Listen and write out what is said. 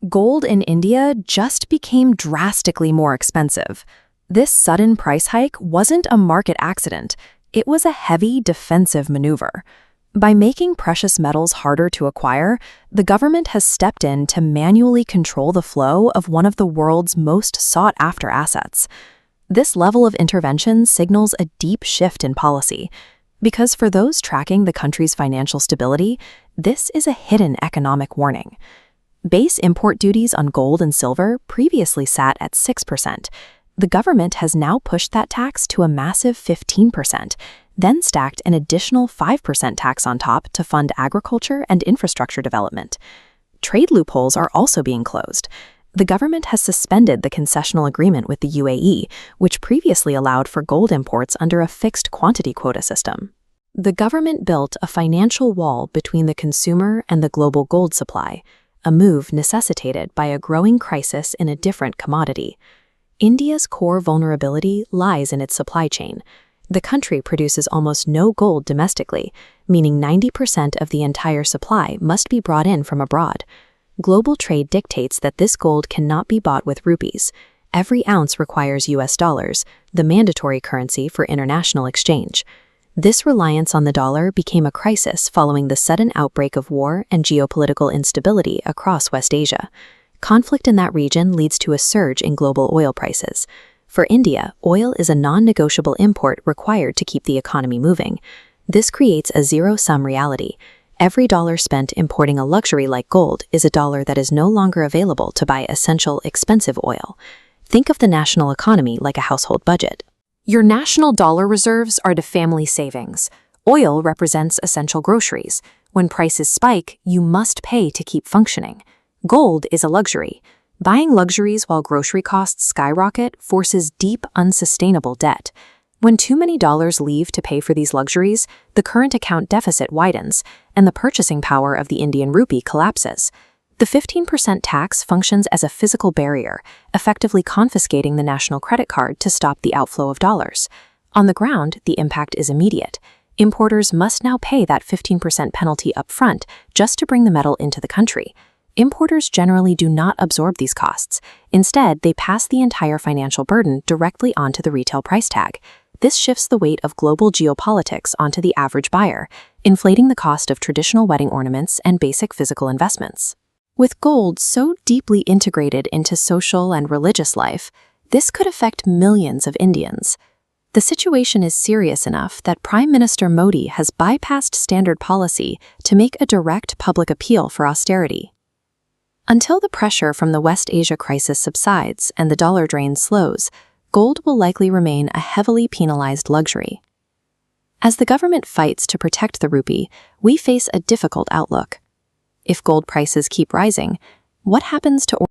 Gold in India just became drastically more expensive. This sudden price hike wasn't a market accident, it was a heavy defensive maneuver. By making precious metals harder to acquire, the government has stepped in to manually control the flow of one of the world's most sought-after assets. This level of intervention signals a deep shift in policy, because for those tracking the country's financial stability, this is a hidden economic warning. Base import duties on gold and silver previously sat at 6%. The government has now pushed that tax to a massive 15%, then stacked an additional 5% tax on top to fund agriculture and infrastructure development. Trade loopholes are also being closed. The government has suspended the concessional agreement with the UAE, which previously allowed for gold imports under a fixed quantity quota system. The government built a financial wall between the consumer and the global gold supply, a move necessitated by a growing crisis in a different commodity. India's core vulnerability lies in its supply chain. The country produces almost no gold domestically, meaning 90% of the entire supply must be brought in from abroad. Global trade dictates that this gold cannot be bought with rupees. Every ounce requires US dollars, the mandatory currency for international exchange. This reliance on the dollar became a crisis following the sudden outbreak of war and geopolitical instability across West Asia. Conflict in that region leads to a surge in global oil prices. For India, oil is a non-negotiable import required to keep the economy moving. This creates a zero-sum reality. Every dollar spent importing a luxury like gold is a dollar that is no longer available to buy essential, expensive oil. Think of the national economy like a household budget. Your national dollar reserves are the family savings. Oil represents essential groceries. When prices spike, you must pay to keep functioning. Gold is a luxury. Buying luxuries while grocery costs skyrocket forces deep, unsustainable debt. When too many dollars leave to pay for these luxuries, the current account deficit widens, and the purchasing power of the Indian rupee collapses. The 15% tax functions as a physical barrier, effectively confiscating the national credit card to stop the outflow of dollars. On the ground, the impact is immediate. Importers must now pay that 15% penalty up front just to bring the metal into the country. Importers generally do not absorb these costs. Instead, they pass the entire financial burden directly onto the retail price tag. This shifts the weight of global geopolitics onto the average buyer, inflating the cost of traditional wedding ornaments and basic physical investments. With gold so deeply integrated into social and religious life, this could affect millions of Indians. The situation is serious enough that Prime Minister Modi has bypassed standard policy to make a direct public appeal for austerity. Until the pressure from the West Asia crisis subsides and the dollar drain slows, gold will likely remain a heavily penalized luxury. As the government fights to protect the rupee, we face a difficult outlook. If gold prices keep rising, what happens to